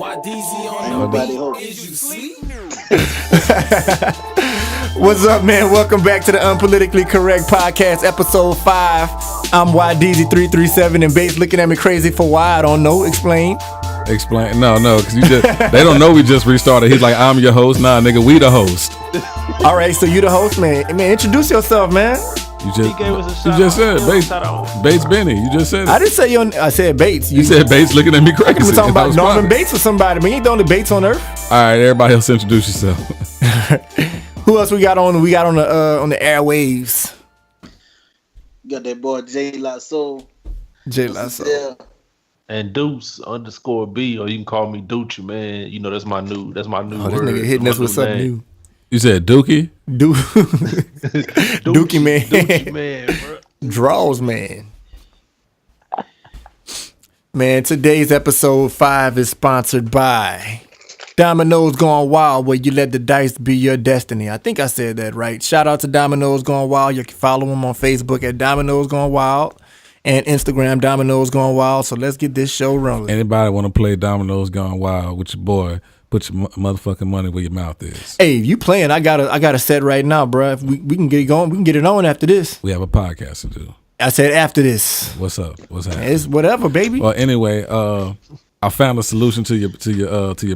Everybody hope. Is you sleep? What's up, man? Welcome back to the Unpolitically Correct Podcast, episode 5. I'm YDZ337, and Bates looking at me crazy for why I don't know. Explain. No, because they don't know we just restarted. He's like, I'm your host. Nah, nigga, we the host. All right, so you the host, man. Man, introduce yourself, man. You just said Bates Benny. You just said it. I didn't say I said Bates. You said Bates looking at me crazy. We're talking about Norman Bates or somebody. Man, you ain't the only Bates on earth. All right, everybody else introduce yourself. Who else we got on? We got on the airwaves. Got that boy J Lasso. Yeah. And Deuce _B, or you can call me Doochie, man. You know that's my new word. This nigga hitting us with something new. You said Dookie? Dookie man. Dookie man, bro. Draws man. Man, today's episode 5 is sponsored by Domino's Gone Wild, where you let the dice be your destiny. I think I said that right. Shout out to Domino's Gone Wild. You can follow them on Facebook at Domino's Gone Wild and Instagram Domino's Gone Wild. So let's get this show rolling. Anybody want to play Domino's Gone Wild with your boy? Put your motherfucking money where your mouth is. Hey, you playing? I got a set right now, bro. If we can get it going, we can get it on after this. We have a podcast to do. I said after this. What's up? What's happening? It's whatever, baby. Well, anyway, I found a solution to your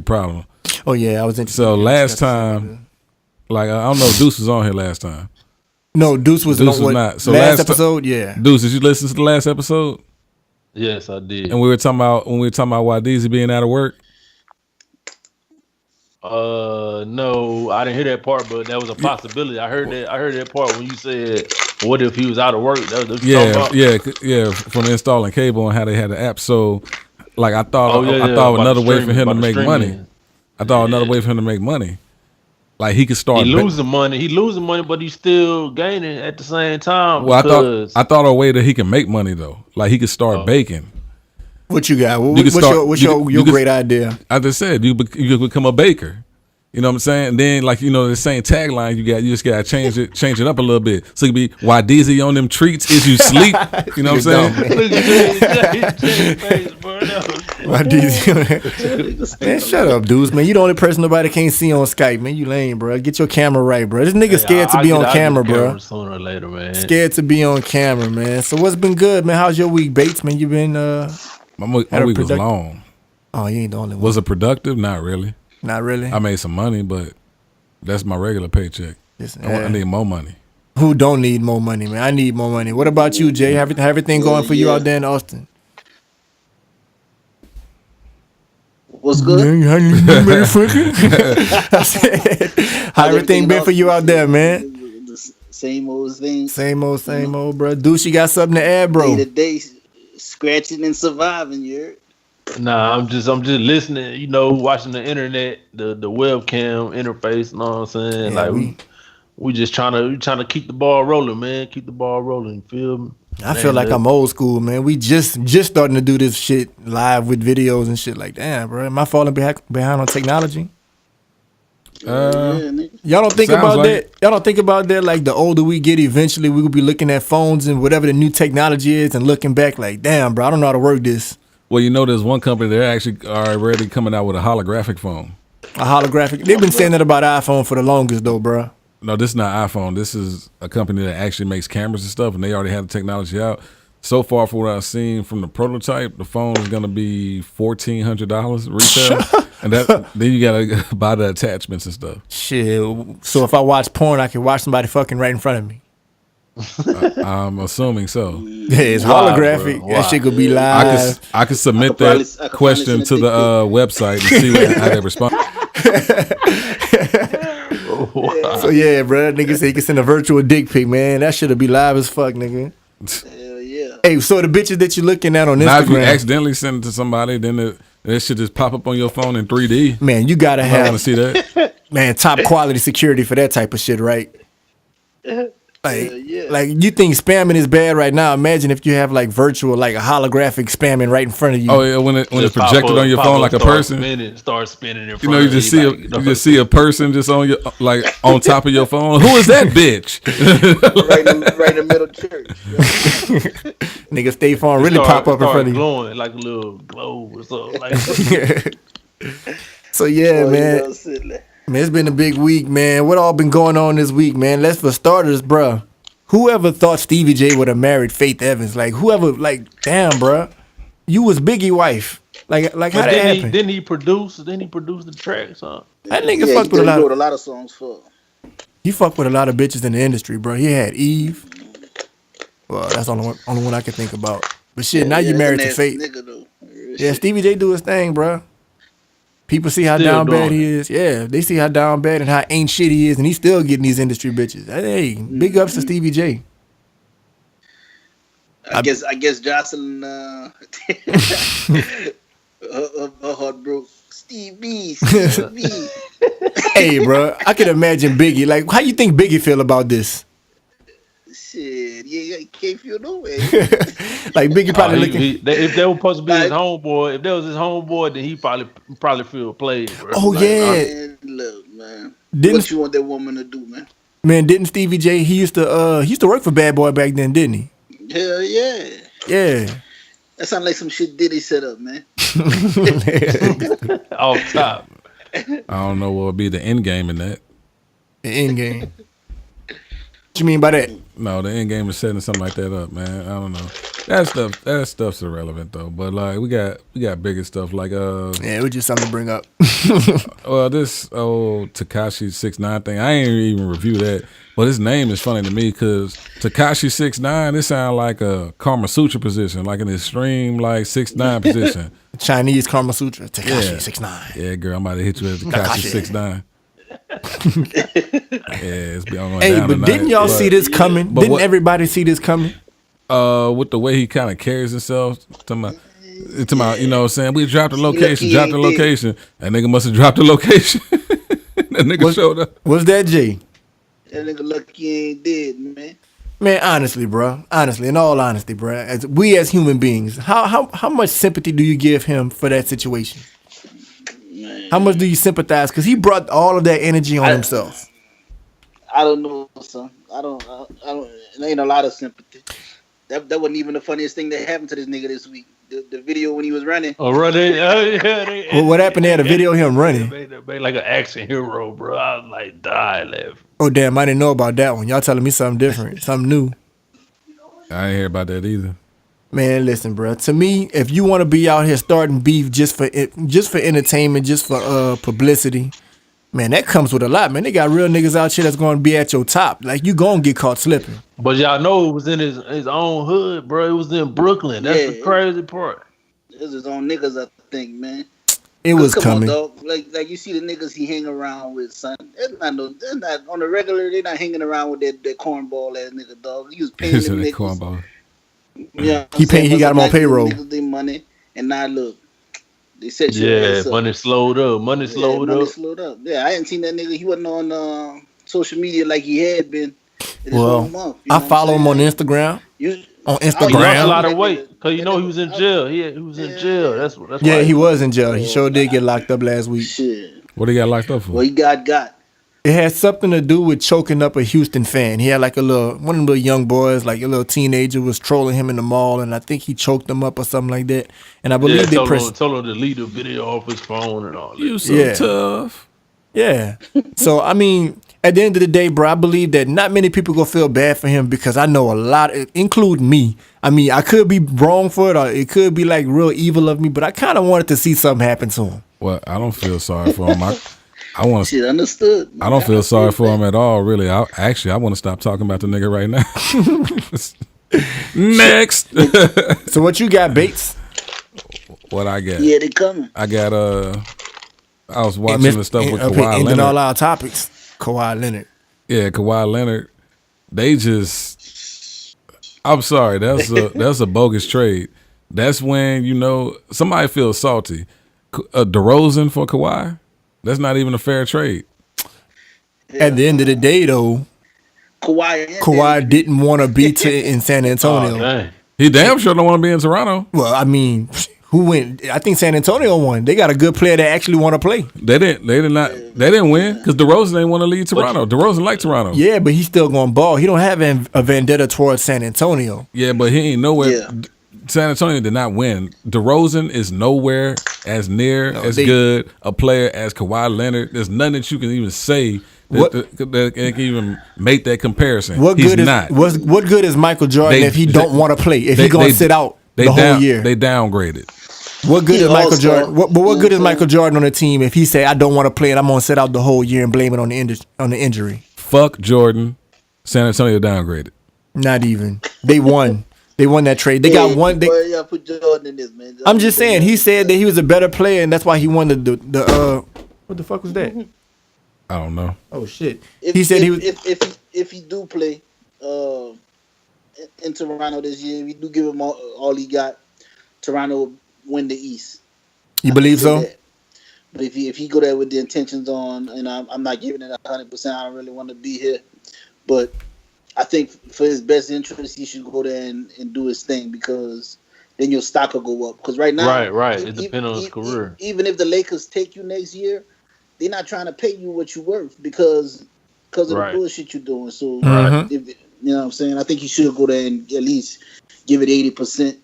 problem. Oh yeah, I was interested. So last time, like I don't know, Deuce was on here last time. No, Deuce was not. So last episode, yeah. Deuce, did you listen to the last episode? Yes, I did. And we were talking about why DZ being out of work. No, I didn't hear that part, but that was a possibility. I heard that part when you said, "What if he was out of work?" Yeah, from installing cable and how they had the app. So, like, I thought another way for him to make money. I thought another way for him to make money. Like he could start. He losing money, but he's still gaining at the same time. Well, I thought a way that he can make money though. Like he could start baking. What you got? What's your great idea? I just said you become a baker. You know what I'm saying? And then the same tagline you just gotta change it up a little bit. So it could be why DZ on them treats is you sleep. You know what I'm saying? Why DZ? Man, shut up, dudes. Man, you the only person nobody can't see on Skype. Man, you lame, bro. Get your camera right, bro. This nigga scared to be on camera, bro. Sooner or later, man. Scared to be on camera, man. So what's been good, man? How's your week, Bates? Man, you been My week was long. Oh, you ain't the only one. Was it productive? Not really. Not really. I made some money, but that's my regular paycheck. I need more money. Who don't need more money, man? I need more money. What about you, Jay? Everything going for you out there in Austin? What's good? I said, how everything been for you out there, man? Same old thing. Same old, bro. Deuce, you got something to add, bro? Day to day, scratching and surviving, you heard? Nah, I'm just listening, watching the internet, the webcam interface, you know what I'm saying? Yeah, like we just trying to keep the ball rolling, man. Keep the ball rolling, feel me? I feel like I'm old school, man. We just starting to do this shit live with videos and shit like damn, bro. Am I falling behind on technology? Y'all don't think about that? Y'all don't think about that? Like the older we get, eventually we will be looking at phones and whatever the new technology is and looking back like, damn, bro, I don't know how to work this. Well, there's one company that actually are already coming out with a holographic phone. A holographic? They've been saying that about iPhone for the longest, though, bro. No, this is not iPhone. This is a company that actually makes cameras and stuff, and they already have the technology out. So far, from what I've seen from the prototype, the phone is going to be $1,400 retail, and then you got to buy the attachments and stuff. Shit. So if I watch porn, I can watch somebody fucking right in front of me. I'm assuming so. Yeah, it's holographic. Wow. That shit could be live. I could submit that question to the website and see how they respond. So yeah, bro, that nigga said he can send a virtual dick pic, man. That shit'll be live as fuck, nigga. Hell yeah. Hey, so the bitches that you're looking at on Instagram. Now if you accidentally send it to somebody, then that shit just pop up on your phone in 3D. Man, you gotta have. I want to see that. Man, top quality security for that type of shit, right? Like you think spamming is bad right now? Imagine if you have like virtual, like a holographic spamming right in front of you. Oh yeah, when it's projected on your phone like a person. Start spinning in front. You just see a person just on your on top of your phone. Who is that bitch? right in the middle of church. Nigga, State Farm really pop up in front of you, glowing like a little globe or something. Like So yeah, Oh, man. silly. Man, it's been a big week, man. What all been going on this week, man? Let's for starters, bruh. Whoever thought Stevie J would have married Faith Evans? Like whoever, like, damn, bruh. You was Biggie wife. Like how But that happened? didn't he produce? Didn't he produce the tracks? Huh? That nigga Yeah, fucked with a he lot wrote a of. lot of songs for. He fucked with a lot of bitches in the industry, bro. He had Eve. Well, that's the only one I can think about. But shit, now you He's a married to nasty Faith. nigga though. Real Yeah, shit. Stevie J do his thing, bro. People see how Still down bad doing he is. Yeah, they see how down bad and how ain't shit he is, and he's still getting these industry bitches. Hey, big ups to Stevie J. I guess Jocelyn her heart broke. Steve B. Hey, bro, I can imagine Biggie. Like, how you think Biggie feel about this? Shit, yeah, you can't feel no way. Like Biggie probably looking. If that was supposed to be his Like- homeboy, if that was his homeboy, then he probably feel played. Bro. Oh Like, yeah, Man, look, man. Didn't- What you want that woman to do, man? man, didn't Stevie J? He used to work for Bad Boy back then, didn't he? Hell yeah. Yeah. That sounds like some shit Diddy set up, man. off top. I don't know what would be the end game in that. The end game. What you mean by that? No, the end game is setting something like that up, man. I don't know. That stuff's irrelevant though. But like we got bigger stuff like Yeah, it was just something to bring up. well, this old Tekashi 6ix9ine thing, I ain't even review that. But his name is funny to me because Tekashi 6ix9ine, it sounds like a Kama Sutra position, like an extreme like 6ix9ine position. Chinese Karma Sutra. Tekashi Yeah. 6ix9ine. Yeah, girl, I'm about to hit you with Tekashi 6ix9ine. Yeah, it's been going Hey, down but tonight. didn't y'all see this coming? But Didn't what- everybody see this coming? With the way he kind of carries himself, talking about, you know what I'm saying? We dropped the location, Lucky dropped the he ain't location. That nigga must have dropped the location. That nigga showed up. What's that, G? That nigga lucky he ain't dead, man. Man, honestly, bro. Honestly, in all honesty, bro. As human beings, how much sympathy do you give him for that situation? Man. How much do you sympathize? Because he brought all of that energy on himself. I don't know, son. I don't. There ain't a lot of sympathy. That wasn't even the funniest thing that happened to this nigga this week. The video when he was running. Oh, running. Yeah, Well, what happened there? The video of him running. Made like an action hero, bro. I was like, die laughing. Oh, damn, I didn't know about that one. Y'all telling me something different, something new. I ain't hear about that either. Man, listen, bro. To me, if you want to be out here starting beef just for entertainment, just for publicity, man, that comes with a lot, man. They got real niggas out here that's going to be at your top. Like, you going to get caught slipping. But y'all know it was in his own hood, bro. It was in Brooklyn. That's the Yeah. crazy part. This is his own niggas, I think, man. It was Come coming. on, dog. Like you see the niggas he hang around with, son. They're not on the regular. They're not hanging around with that cornball ass nigga, dog. He was paying He's them in that niggas. cornball. Yeah, He got him on payroll. Niggas, they money, and now look, they set your Yeah, ass up. money slowed up. Money Yeah, slowed money up. slowed up. Yeah, I hadn't seen that nigga. He wasn't on social media like he had been this Well, whole month. I follow him on Instagram. On Instagram. He lost a Graham. lot of weight because you know he was in jail. He was in jail. That's Yeah, why he was in jail. He sure did get locked up last week. Shit. What he got locked up for? Well, he got. It had something to do with choking up a Houston fan. He had like one of the little young boys, like a little teenager, was trolling him in the mall, and I think he choked him up or something like that. And I believe they told pressed. him to delete the video off his phone and all that. You so Yeah. tough. Yeah. So I mean, at the end of the day, bro, I believe that not many people gonna feel bad for him because I know a lot, including me. I mean, I could be wrong for it, or it could be like real evil of me, but I kind of wanted to see something happen to him. Well, I don't feel sorry for him. I want to. Shit, understood. I don't feel sorry for him at all, really. I want to stop talking about the nigga right now. Next. So what you got, Bates? What I got? Yeah, they coming. I got I was watching the stuff with Kawhi Ending all Leonard. our topics. Kawhi Leonard. Yeah, Kawhi Leonard. They just. I'm sorry. That's a bogus trade. That's when somebody feels salty. DeRozan for Kawhi. That's not even a fair trade. At the end of the day, though, Kawhi didn't want to be in San Antonio. Oh, dang. He damn sure don't want to be in Toronto. Well, I mean, who went? I think San Antonio won. They got a good player that actually want to play. They didn't win because DeRozan didn't want to leave Toronto. DeRozan liked Toronto. Yeah, but he's still going to ball. He don't have a vendetta towards San Antonio. Yeah, but he ain't nowhere. Yeah. San Antonio did not win. DeRozan is nowhere as near as good a player as Kawhi Leonard. There's nothing that you can even say that can even make that comparison. What He's good is not. what good is Michael Jordan if he don't want to play? If he gonna sit out the whole year? They downgraded. What good is Michael Jordan? What good is Michael Jordan on the team if he say I don't want to play and I'm gonna sit out the whole year and blame it on the injury? Fuck Jordan. San Antonio downgraded. Not even. They won. They won that trade. They got one. Y'all put Jordan in this, man. I'm just saying. He said that he was a better player, and that's why he won the. What the fuck was that? I don't know. Oh shit. He said he was. If he do play in Toronto this year, if he do give him all he got, Toronto win the East. You believe so? That. But if he go there with the intentions on, and I'm not giving it 100%. I don't really want to be here, but I think for his best interest, he should go there and do his thing because then your stock will go up. Because right now, right, it depends on his career. Even if the Lakers take you next year, they're not trying to pay you what you're worth because of the bullshit you're doing. So, if, you know what I'm saying? I think he should go there and at least give it 80%.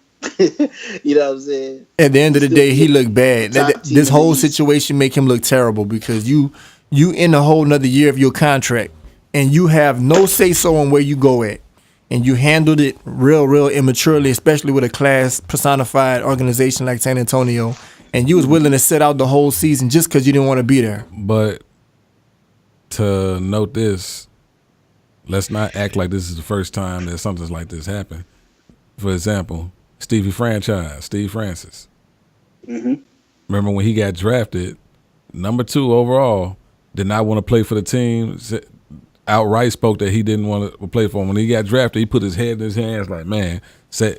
You know what I'm saying? At the end of the day, he looked bad. This whole situation make him look terrible because you in a whole nother year of your contract. And you have no say-so on where you go at. And you handled it real immaturely, especially with a class personified organization like San Antonio. And you was willing to sit out the whole season just because you didn't want to be there. But to note this, let's not act like this is the first time that something like this happened. For example, Steve Francis. Mm-hmm. Remember when he got drafted, number 2 overall, did not want to play for the team, outright spoke that he didn't want to play for him. When he got drafted, he put his head in his hands like, man,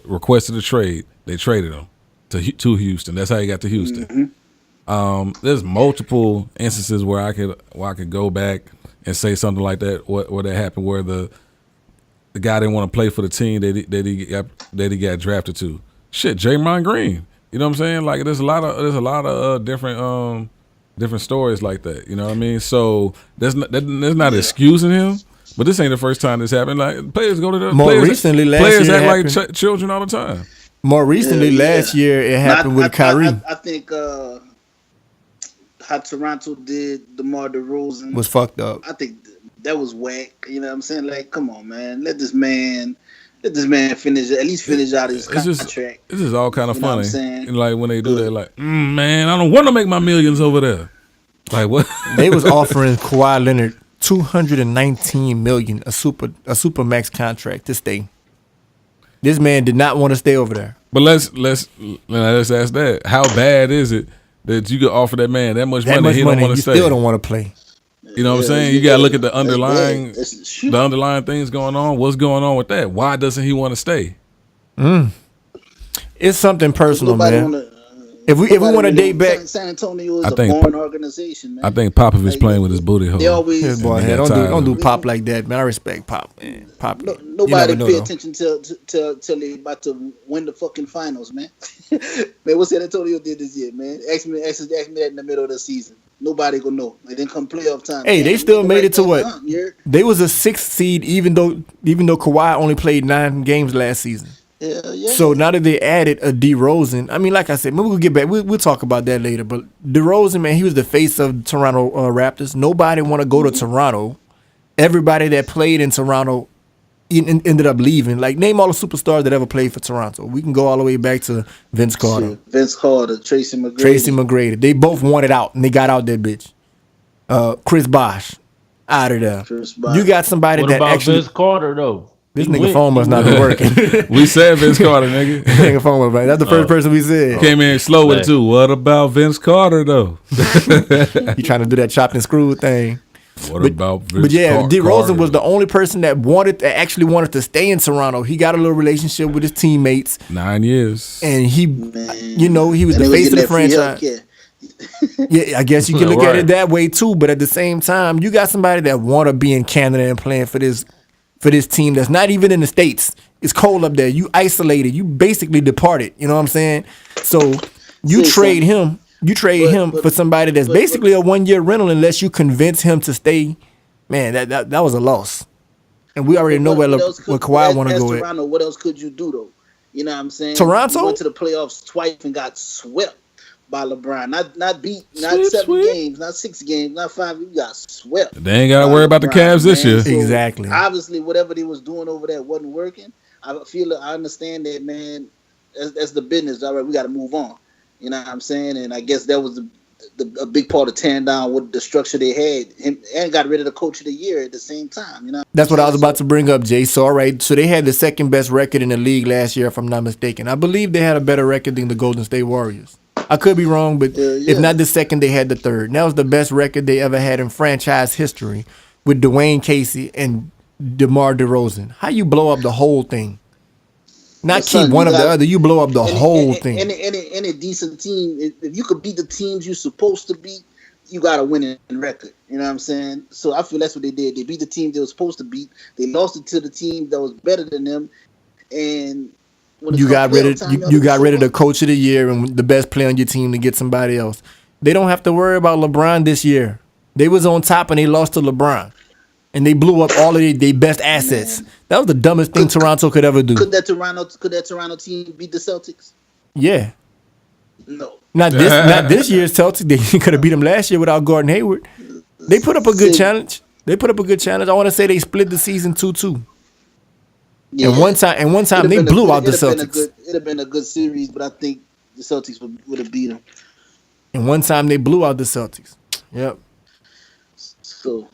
requested a trade. They traded him to Houston. That's how he got to Houston. Mm-hmm. There's multiple instances where I could go back and say something like that, where that happened, where the guy didn't want to play for the team that he got drafted to. Shit, Draymond Green. You know what I'm saying? Like there's a lot of different stories like that. You know what I mean? So there's not excusing him, but this ain't the first time this happened. Like players go to the players act like children all the time. More recently, last year it happened with Kyrie. I think how Toronto did DeMar DeRozan was fucked up. I think that was whack. You know what I'm saying? Like, come on, man, let this man finish out his contract. This is all kind of funny. And like when they do that, like, man, I don't want to make my millions over there. Like what? They was offering Kawhi Leonard $219 million, a super max contract to stay. This man did not want to stay over there. But let's ask that. How bad is it that you could offer that man that much money? He don't want to stay. Still don't want to play. You know what I'm saying? You got to look at the underlying things going on. What's going on with that? Why doesn't he want to stay? It's something personal, man. If we want to date back, San Antonio is a born organization, man. I think Popovich playing with his booty hole. They always his boy, don't do Pop like that, man. I respect Pop, man. Pop. Nobody pay attention till they about to win the fucking finals, man. Man, what San Antonio did this year, man? Ask me that in the middle of the season. Nobody gonna know. They didn't come playoff time. Hey, they still made it to what? They was a 6th seed, even though Kawhi only played 9 games last season. Yeah. So now that they added a DeRozan, I mean, like I said, maybe we'll get back. We'll talk about that later. But DeRozan, man, he was the face of Toronto Raptors. Nobody want to go to Toronto. Everybody that played in Toronto ended up leaving. Like, name all the superstars that ever played for Toronto. We can go all the way back to Vince Carter. Tracy McGrady. They both wanted out, and they got out that bitch. Chris Bosh, out of there. You got somebody what that about actually... Vince Carter, though? This nigga phone must not be working. We said Vince Carter, nigga. Nigga phone was right. That's the first person we said. Came in slow with it too. What about Vince Carter though? You trying to do that chopped and screwed thing? About Vince But yeah, Carter? DeRozan was the only person that actually wanted to stay in Toronto. He got a little relationship with his teammates. 9 years, and he was the face of the franchise. Yeah, I guess you can look at it that way too. But at the same time, you got somebody that want to be in Canada and playing for this team that's not even in the States. It's cold up there. You isolated. You basically departed. You know what I'm saying? So you trade him for somebody that's basically a 1-year rental unless you convince him to stay. Man, that was a loss. And we already know where Kawhi want to go Toronto, what else could you do though? You know what I'm saying? Toronto We went to the playoffs twice and got swept by LeBron. Not 7 games, not 6 games, not 5. We got swept. They ain't got to worry about the Cavs this year. So exactly. Obviously, whatever they was doing over there wasn't working. I understand that, man. That's the business. All right, we got to move on. You know what I'm saying? And I guess that was a big part of tearing down what the structure they had, and got rid of the coach of the year at the same time. You know, that's what I was about to bring up, Jay. So all right, so they had the second best record in the league last year, if I'm not mistaken. I believe they had a better record than the Golden State Warriors. I could be wrong, but if not the second, they had the third. And that was the best record they ever had in franchise history with Dwayne Casey and DeMar DeRozan. How you blow up the whole thing? Not keep one of the other. You blow up the whole thing. Any decent team, if you could beat the teams you're supposed to beat, you got a winning record. You know what I'm saying? So I feel that's what they did. They beat the team they were supposed to beat. They lost it to the team that was better than them. And when you got rid of the coach of the year and the best player on your team to get somebody else. They don't have to worry about LeBron this year. They was on top and they lost to LeBron. And they blew up all of their best assets. Man. That was the dumbest thing Toronto could ever do. Could that Toronto team beat the Celtics? Yeah. No. Not this year's Celtics. They could have beat them last year without Gordon Hayward. They put up a good challenge. I want to say they split the season 2-2. Yeah. And one time they blew out the Celtics. It'd have been a good series, but I think the Celtics would have beat them. And one time they blew out the Celtics. Yep. So.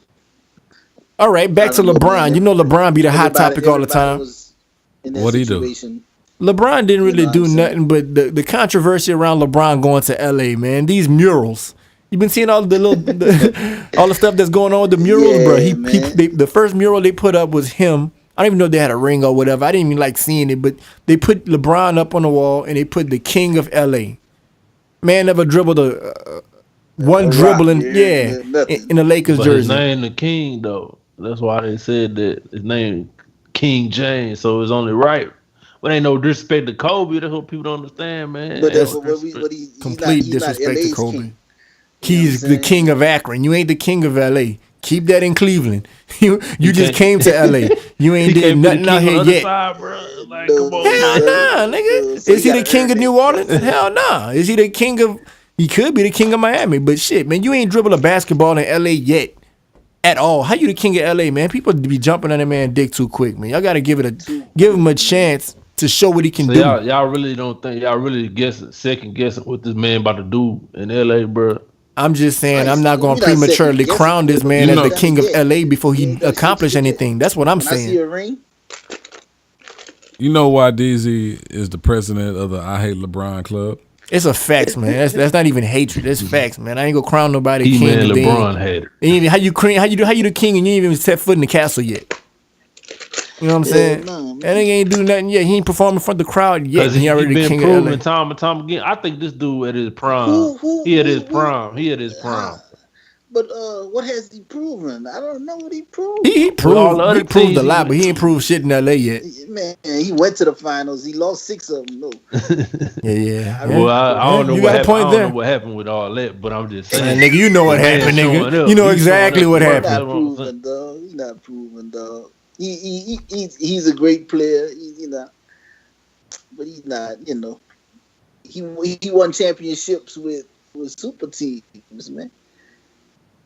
All right, back to LeBron. You know LeBron be the hot topic all the time. What'd he do? LeBron didn't really do nothing, but the controversy around LeBron going to LA, man. These murals. You've been seeing all the all the stuff that's going on with the murals, bro. The first mural they put up was him. I don't even know if they had a ring or whatever. I didn't even like seeing it, but they put LeBron up on the wall and they put the King of LA. Man never dribbled one dribbling, in the Lakers jersey. His name the King though. That's why they said that his name King James, so it's only right. But ain't no disrespect to Kobe. That's what people don't understand, man. But complete disrespect to Kobe. King. He's the King of Akron. You ain't the King of LA. Keep that in Cleveland. You just came to LA. You ain't did nothing out here yet. Side, like, come on, hell nah, nigga. Is he the King of New Orleans? Hell nah. Is he the King of? He could be the King of Miami, but shit, man, you ain't dribbled a basketball in LA yet. At all. How you the King of LA, man? People be jumping on that man dick too quick, man. Y'all gotta give him a chance to show what he can do. Y'all really don't think y'all really second guessing what this man about to do in LA, bro. I'm just saying I'm not gonna prematurely crown this man as the King of LA before he accomplish anything. That's what I'm saying. I see a ring. You know why DZ is the president of the I Hate LeBron Club? It's a facts, man. That's not even hatred. It's facts, man. I ain't gonna crown nobody king. Man, LeBron hater. How you the king and you ain't even set foot in the castle yet? You know what I'm saying? No, that nigga ain't do nothing yet. He ain't performing in front of the crowd yet. He already the king of LA. Time and time again. I think this dude at his prime. He at his prime. But what has he proven? I don't know what he proved. He proved a lot, but he ain't proved shit in LA yet. Man, he went to the finals. He lost 6 of them. No. Yeah. Well, I don't know what happened with all that, but I'm just saying. Nigga, you know what happened, nigga. You know exactly what happened. He's not proven, dog. He's a great player. But he's not. He won championships with super teams, man.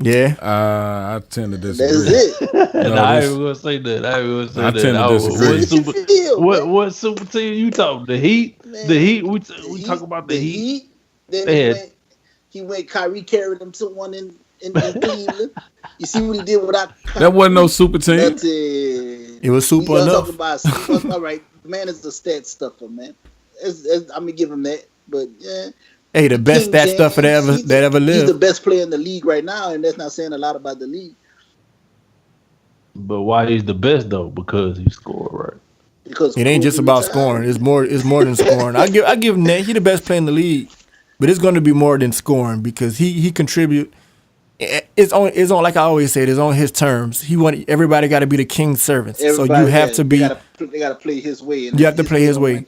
Yeah, I tend to disagree. That's it. I ain't gonna say that. I tend to disagree. What super team you talking? The Heat. Man, the Heat. We talk about the Heat. Then he went. Kyrie carried them to one in Cleveland. You see what he did without Kyrie? That wasn't no super team. It was super enough. All right, man is a stat stuffer, man. I'm gonna give him that, but yeah. Hey, the best stat stuffer that ever lived. He's the best player in the league right now, and that's not saying a lot about the league. But why he's the best though? Because he scored, right? Because it ain't just about scoring. It's more than scoring. I give him that. He's the best player in the league, but it's going to be more than scoring because he contribute. It's on like I always say. It's on his terms. Everybody got to be the king's servants. So you have to be. They got to play his way. You have to play his way,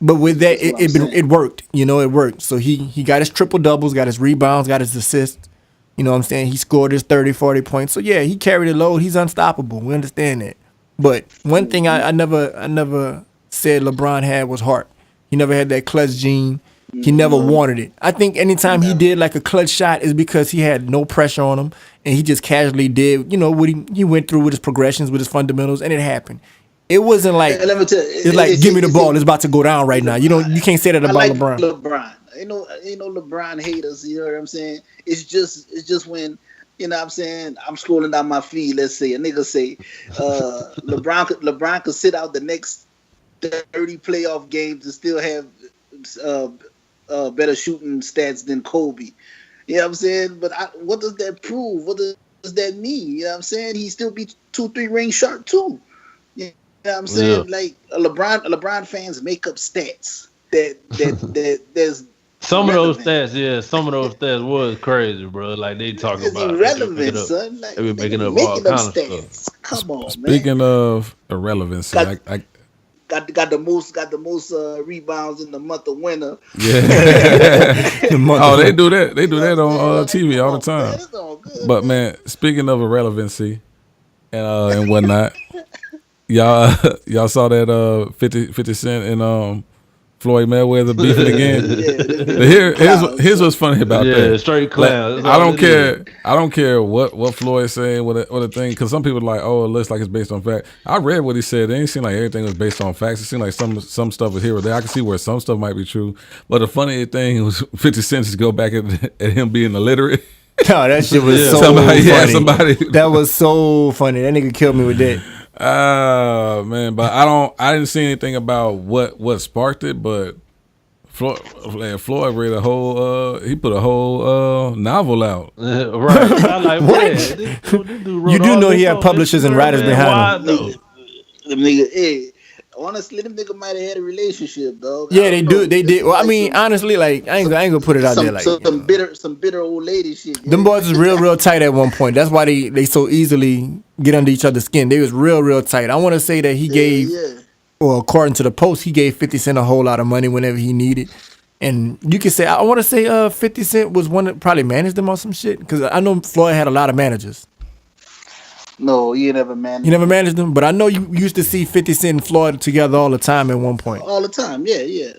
But with that, it worked. It worked. So he got his triple doubles, got his rebounds, got his assists. You know what I'm saying? He scored his 30, 40 points. So yeah, he carried the load. He's unstoppable. We understand that. But one thing I never said LeBron had was heart. He never had that clutch gene. He never wanted it. I think anytime he did like a clutch shot is because he had no pressure on him and he just casually did, what he went through with his progressions, with his fundamentals, and it happened. It wasn't like it's like give me the ball. It's about to go down right now. You can't say that about LeBron. Ain't no LeBron haters. You know what I'm saying? It's just when I'm saying I'm scrolling down my feed. Let's say a nigga say LeBron could sit out the next 30 playoff games and still have better shooting stats than Kobe. You know what I'm saying? But what does that prove? What does that mean? You know what I'm saying? He still be 2-3 rings short too. You know what I'm saying? Yeah. Like LeBron fans make up stats that there's some relevant. Of those stats. Yeah, some of those stats was crazy, bro. Like they talk about irrelevant, son. Like, they be making up all kinds of stuff. Come on, Speaking of irrelevancy, I got the most rebounds in the month of winter. Yeah. They do that. They do that on TV all the time. Man, but man, speaking of irrelevancy and whatnot, y'all saw that 50 Cent and Floyd Mayweather beefing again. Here's what's funny about that. Yeah, straight clown. Like, I don't care what Floyd's saying, what a thing, because some people are like, oh, it looks like it's based on fact. I read what he said. It ain't seem like everything was based on facts. It seemed like some stuff was here or there. I can see where some stuff might be true. But the funny thing was 50 Cent just go back at him being illiterate. No, that shit was so funny. That was so funny. That nigga killed me with that. Man, but I didn't see anything about what sparked it, but Floyd read a whole he put a whole novel out. Right. I like what? You do know he had publishers and writers behind him. Them nigga, honestly, them nigga might have had a relationship, dog. Yeah, they did. Well, I mean, honestly, like I ain't gonna put it out there like some bitter old lady shit. Yeah. Them boys was real tight at one point. That's why they so easily get under each other's skin. They was real tight. I want to say that he gave, or according to the Post, he gave 50 Cent a whole lot of money whenever he needed. And you can say, I want to say 50 Cent was one that probably managed them or some shit, because I know Floyd had a lot of managers. No, you never managed. You never managed them, but I know you used to see 50 Cent and Floyd together all the time at one point. All the time, yeah.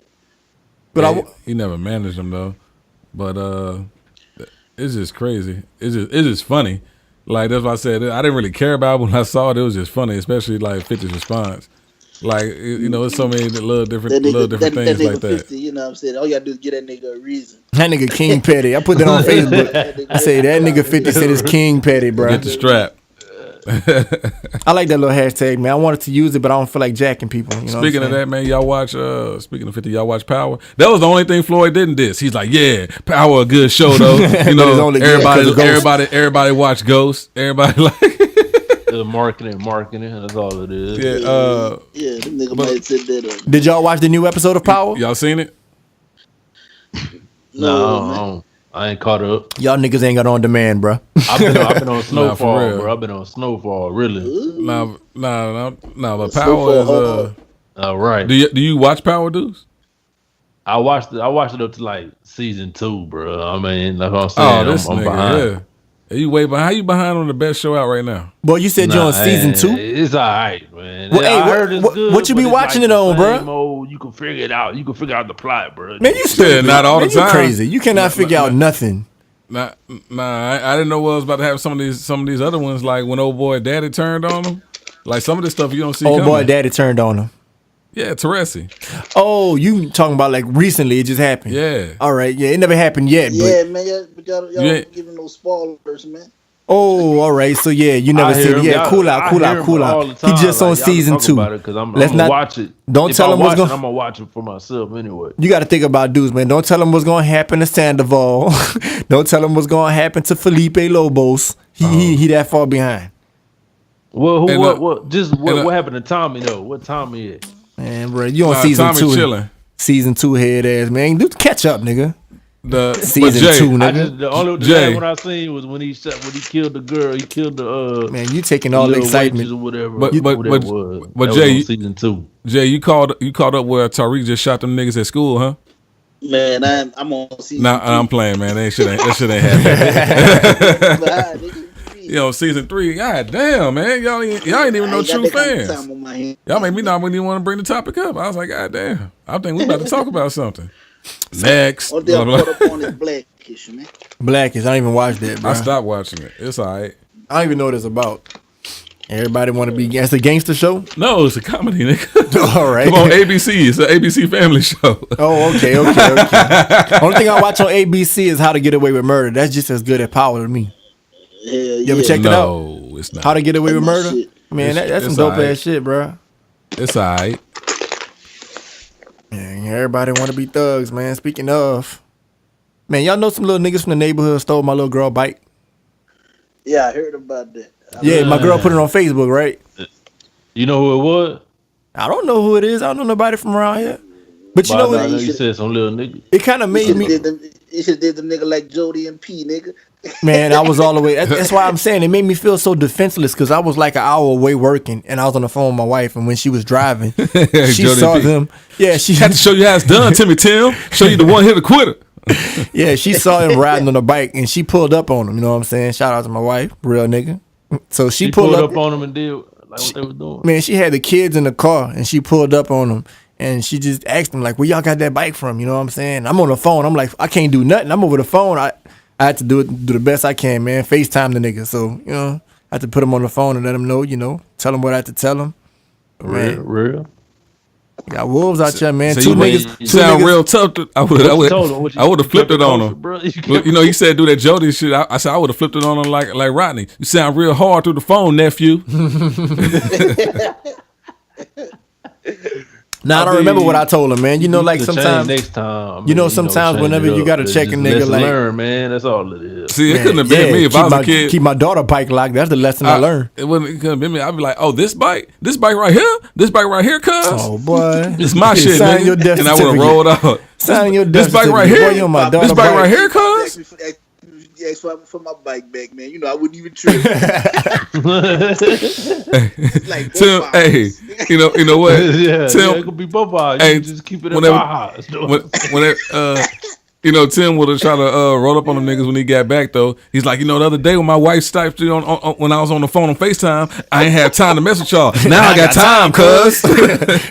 But he never managed them though. But it's just crazy. It's just funny. Like that's what I said. I didn't really care about it when I saw it. It was just funny, especially like 50's response. Like it's so many little different things like that. 50, you know what I'm saying? All you gotta do is get that nigga a reason. That nigga King Petty. I put that on Facebook. I say that nigga 50 Cent is King Petty, bro. Get the strap. I like that little hashtag, man. I wanted to use it, but I don't feel like jacking people. Speaking of that, man, y'all watch. Speaking of 50, y'all watch Power. That was the only thing Floyd didn't diss. He's like, yeah, Power, a good show though. You know, everybody watch Ghost. Everybody like marketing. That's all it is. Yeah, them nigga might sit there. Did y'all watch the new episode of Power? Y'all seen it? No. I ain't caught up. Y'all niggas ain't got on demand, bro. I've been on Snowfall, bro. I've been on Snowfall, really. No, but Power is all right. Do you watch Power, dudes? I watched it up to like season 2, bro. I mean, that's what I'm saying. I'm behind. Yeah. You way behind. How you behind on the best show out right now? Boy, you said you're on season 2? It's all right, man. Well, I heard it's good. What you be watching like it on, bro? You can figure it out. You can figure out the plot, bro. Man, you said not all the time. You crazy. You cannot figure out nothing. Nah, I didn't know what was about to happen. Some of these other ones, like when old boy Daddy turned on him. Like some of this stuff you don't see. Old boy Daddy turned on him. Yeah, Teresi. Oh, you talking about like recently? It just happened. Yeah. All right. Yeah, it never happened yet. Yeah, man. But y'all ain't giving no spoilers, man. Oh, all right. So yeah, you never seen it. Yeah, cool out. He just on season 2. Let's not watch it. Don't tell him what's going. I'm gonna watch it for myself anyway. You got to think about dudes, man. Don't tell him what's going to happen to Sandoval. Don't tell him what's going to happen to Felipe Lobos. He that far behind. Well, what happened to Tommy though? What Tommy is? Man, bro, you on season Tommy 2? Chilling. Season 2 head ass man. Dude, catch up, nigga. Season Jay, 2, nigga. The only one I seen was when he killed the girl. He killed the man. You taking all the excitement or whatever. But Jay, season 2. Jay, you called up where Tariq just shot them niggas at school, huh? Man, I'm on season 2. I'm playing, man. That shit ain't happening. season 3. God damn, man, y'all ain't even no true fans. Y'all make me not even want to bring the topic up. I was like, God damn, I think we about to talk about something. Next, What they put up on is Blackish, man. Blackish, I don't even watch that, bro. I stopped watching it. It's all right. I don't even know what it's about. Everybody want to be. It's a gangster show. No, it's a comedy, nigga. All right. Come on, ABC. It's an ABC family show. Oh, okay. Only thing I watch on ABC is How to Get Away with Murder. That's just as good as Power to me. You ever checked it out? No, it's not. How to Get Away with Murder? Shit. Man, that's some dope ass shit, bro. It's all right. Man, everybody want to be thugs, man. Speaking of, man, y'all know some little niggas from the neighborhood stole my little girl bike? Yeah, I heard about that. Yeah, my girl put it on Facebook, right? You know who it was? I don't know who it is. I don't know nobody from around here. But you know what? You said some little nigga. It kind of made me. You should did them nigga like Jody and P, nigga. Man, I was all the way. That's why I'm saying it made me feel so defenseless because I was like an hour away working and I was on the phone with my wife. And when she was driving, she saw them. Yeah, she had to show you how it's done, Tim. Show you the one hit a quitter. Yeah, she saw him riding on the bike and she pulled up on him. You know what I'm saying? Shout out to my wife, real nigga. So she pulled up on them and did like what they were doing. Man, she had the kids in the car and she pulled up on them and she just asked them like, "Where y'all got that bike from?" You know what I'm saying? I'm on the phone. I'm like, I can't do nothing. I'm over the phone. I had to do the best I can, man. FaceTime the nigga. So I had to put him on the phone and let him know. Tell him what I had to tell him. Real. Got wolves out here, man. So two you sound real tough. I would have flipped it on him. Bro. You said do that Jody shit. I said I would have flipped it on him like Rodney. You sound real hard through the phone, nephew. Nah, I don't remember what I told him, man. Like sometimes next time. Sometimes whenever you gotta check a nigga, like learn, man. That's all it is. See, it couldn't have been me if I was a kid. Keep my daughter bike locked. That's the lesson I learned. It couldn't have been me. I'd be like, oh, this bike right here, cuz. Oh boy, it's my shit, nigga. And I would have rolled out. Sign your this bike right here. This bike right here, cuz. Ask for my bike back, man. I wouldn't even trip. Like Tim, hey, you know what? Tim, it could be both eyes. Hey, just keep it in my eyes. Tim would have tried to roll up on them niggas when he got back though. He's like, the other day when my wife Skyped you on when I was on the phone on FaceTime, I ain't have time to mess with y'all. Now I got time, cuz.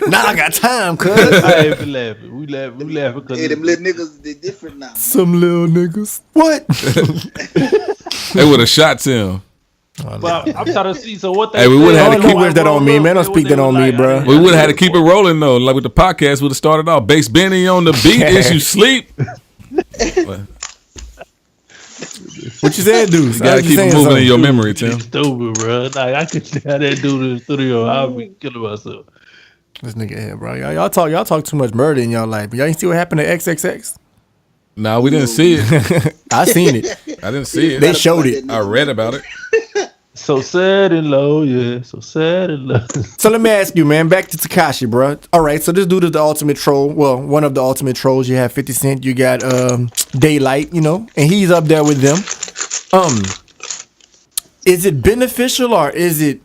Now I got time, cuz. I ain't been laughing. We laughing because them little niggas, they different now. Some little niggas. What? They would have shot Tim. But I'm trying to see. So what they? Hey, we would have had to keep that on me, man. Don't speak that on me, bro. We would have had to keep it rolling though. Like with the podcast, would have started off. Bass Benny on the beat. Is you sleep? What you saying, dude? You gotta keep it moving in your memory, Tim. Stupid, bro. Like I could see how that dude in the studio. I'll be killing myself. This nigga here, bro. Y'all talk too much murder in y'all life. But y'all ain't see what happened to XXX? No, we didn't see it. I seen it. I didn't see it. They showed it. I read about it. So sad and low, yeah. So sad and low. So let me ask you, man. Back to Tekashi, bro. All right, so this dude is the ultimate troll. Well, one of the ultimate trolls. You have 50 Cent. You got Daylight, and he's up there with them. Is it beneficial or is it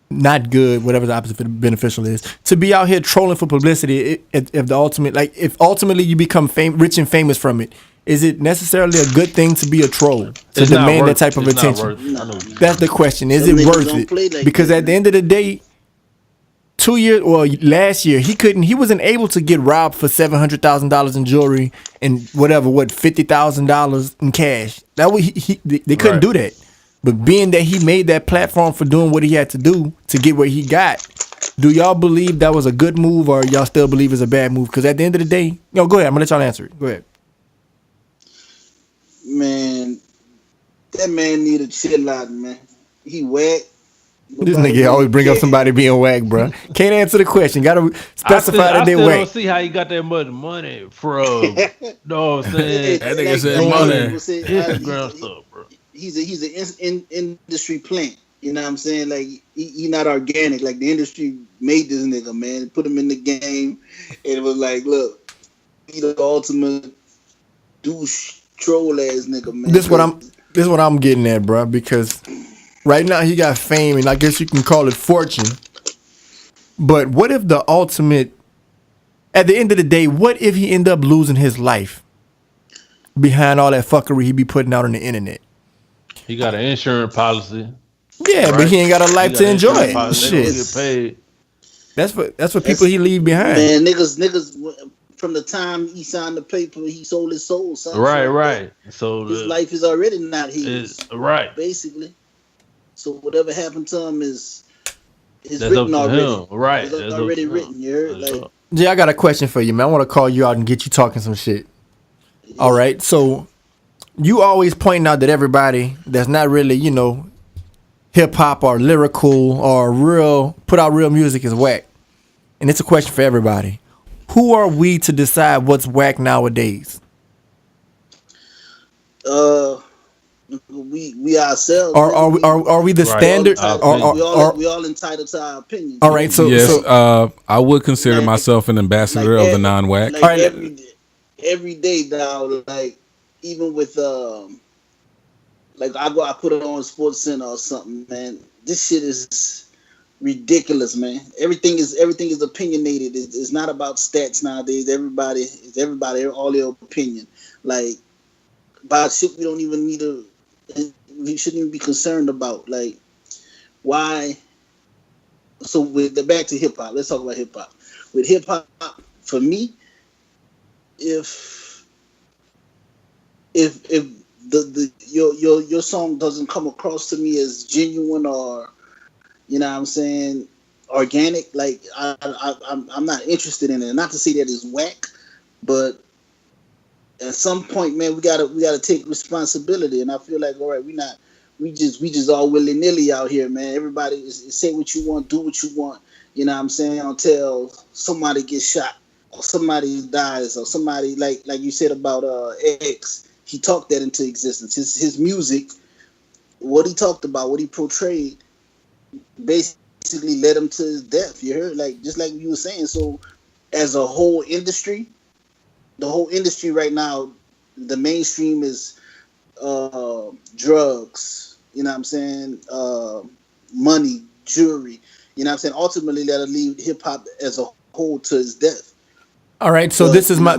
not good? Whatever the opposite of beneficial is, to be out here trolling for publicity. If ultimately you become rich and famous from it. Is it necessarily a good thing to be a troll? To demand that type of attention? That's the question. Is it worth it? Because at the end of the day, last year, he wasn't able to get robbed for $700,000 in jewelry and $50,000 in cash. They couldn't do that. But being that he made that platform for doing what he had to do to get where he got, do y'all believe that was a good move or y'all still believe it's a bad move? Because at the end of the day, go ahead. I'm gonna let y'all answer it. Go ahead. Man, that man need to chill out, man. He whack. This nigga always bring up somebody being whack, bro. Can't answer the question. Gotta specify that they whack. I don't see how you got that much money from. No, I'm saying that nigga said money. Instagram stuff, bro. He's an industry plant. You know what I'm saying? Like he not organic. Like the industry made this nigga, man. Put him in the game, and it was like, look, he the ultimate douche. Troll ass nigga, man. This is what I'm getting at, bro. Because right now he got fame, and I guess you can call it fortune. But what if the ultimate? At the end of the day, what if he end up losing his life behind all that fuckery he be putting out on the internet? He got an insurance policy. Yeah, Right? but he ain't got a life to enjoy it. They don't Shit. get paid. That's what people he leave behind. Man, niggas, from the time he signed the paper, he sold his soul. Right. So his life is already not his. Right. Basically. So whatever happened to him is that's written already. Him. Right. It's already written. You heard? Like, yeah, I got a question for you, man. I want to call you out and get you talking some shit. Yeah. All right. So you always pointing out that everybody that's not really, hip hop or lyrical or put out real music is whack. And it's a question for everybody. Who are we to decide what's whack nowadays? We ourselves. Are we the standard? We all entitled to our opinion. All right, so yes, I would consider myself an ambassador of the non-whack. Like every day now, like even with like I put it on Sports Center or something, man. This shit is ridiculous, man. Everything is opinionated. It's not about stats nowadays. Everybody, all their opinion. Like about shit we don't even need to. We shouldn't even be concerned about. Like why? So back to hip hop. Let's talk about hip hop. With hip hop, for me, if your song doesn't come across to me as genuine or organic, like I'm not interested in it. Not to say that it's whack, but at some point, man, we gotta take responsibility. And I feel like, all right, we just all willy nilly out here, man. Everybody is say what you want, do what you want. You know what I'm saying? Until somebody gets shot or somebody dies or somebody like you said about X. He talked that into existence. His music, what he talked about, what he portrayed, basically led him to his death. You heard, like just like you were saying. So, as a whole industry, the whole industry right now, the mainstream is drugs. You know what I'm saying? Money, jewelry. You know what I'm saying? Ultimately, that'll lead hip hop as a whole to its death. All right, so this is my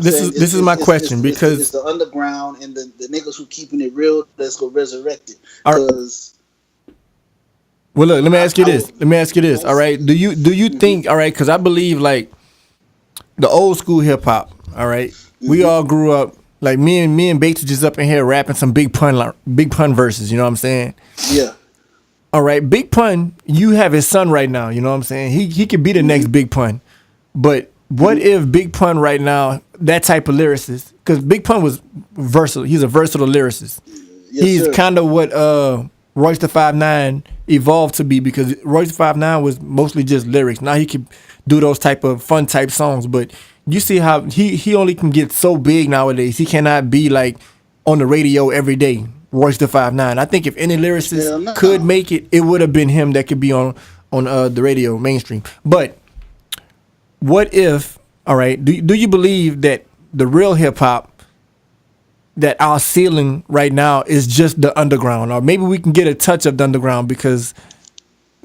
question because it's the underground and the niggas who keeping it real that's gonna resurrect it. Because well, look, let me ask you this. All right, do you think? All right, because I believe like the old school hip hop. All right, we all grew up like me and Bates are just up in here rapping some big pun verses. You know what I'm saying? Yeah. All right, Big Pun. You have his son right now. You know what I'm saying? He could be the next Big Pun, but. What if Big Pun right now, that type of lyricist, because Big Pun was versatile. He's a versatile lyricist. Yes, he's kind of what Royce the 5'9" evolved to be, because Royce the 5'9" was mostly just lyrics. Now he can do those type of fun type songs, but you see how he only can get so big nowadays. He cannot be like on the radio every day, Royce the 5'9". I think if any lyricist could make it, it would have been him that could be on the radio mainstream. But what if, all right, do you believe that the real hip hop, that our ceiling right now is just the underground, or maybe we can get a touch of the underground, because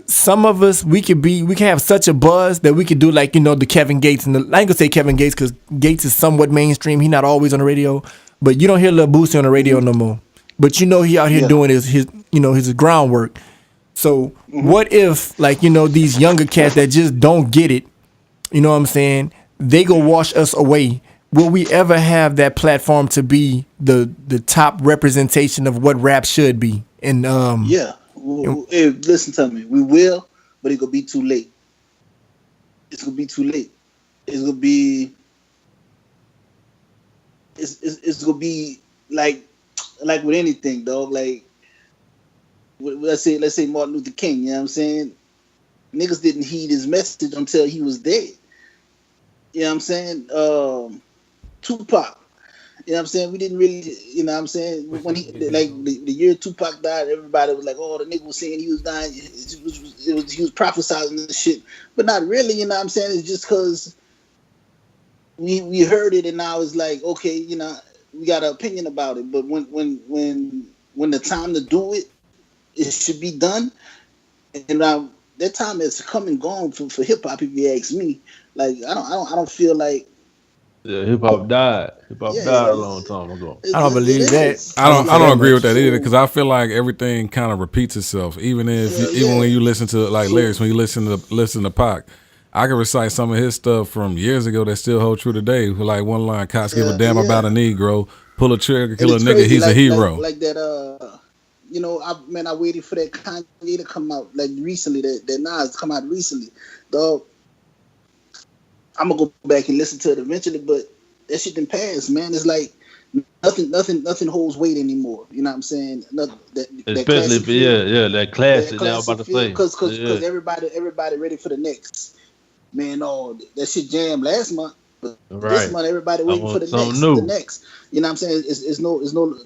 some of us, we can have such a buzz that we could do like, the Kevin Gates, and I ain't gonna say Kevin Gates because Gates is somewhat mainstream. He's not always on the radio, but you don't hear Lil Boosie on the radio no more. But he out here doing his groundwork. So what if like, these younger cats that just don't get it, you know what I'm saying? They go wash us away. Will we ever have that platform to be the top representation of what rap should be? And listen to me. We will, but it's gonna be too late. It's gonna be too late. It's gonna be. It's gonna be like with anything, dog. Like let's say Martin Luther King. You know what I'm saying? Niggas didn't heed his message until he was dead. You know what I'm saying? Tupac. You know what I'm saying? We didn't really, you know what I'm saying? When he, like, the year Tupac died, everybody was like, oh, the nigga was saying he was dying. He was prophesizing this shit. But not really, you know what I'm saying? It's just because we heard it and now it's like, okay, we got an opinion about it. But when the time to do it, it should be done. And that time has come and gone for hip hop. If you ask me, like I don't feel like Yeah, hip hop died. Hip hop died a long time ago. I don't believe that. I don't agree with that either because I feel like everything kind of repeats itself. Even when you listen to like lyrics, when you listen to Pac, I can recite some of his stuff from years ago that still hold true today. Like one line, "Cops give a damn about a Negro, pull a trigger, kill a nigga, he's a hero." Like that. I waited for that Kanye to come out like recently. That Nas come out recently, dog. I'm gonna go back and listen to it eventually, but that shit didn't pass, man. It's like nothing holds weight anymore. You know what I'm saying? Especially that classic. That I was about to say because everybody ready for the next. Man, that shit jammed last month, but this month everybody waiting for the next. You know what I'm saying? It's no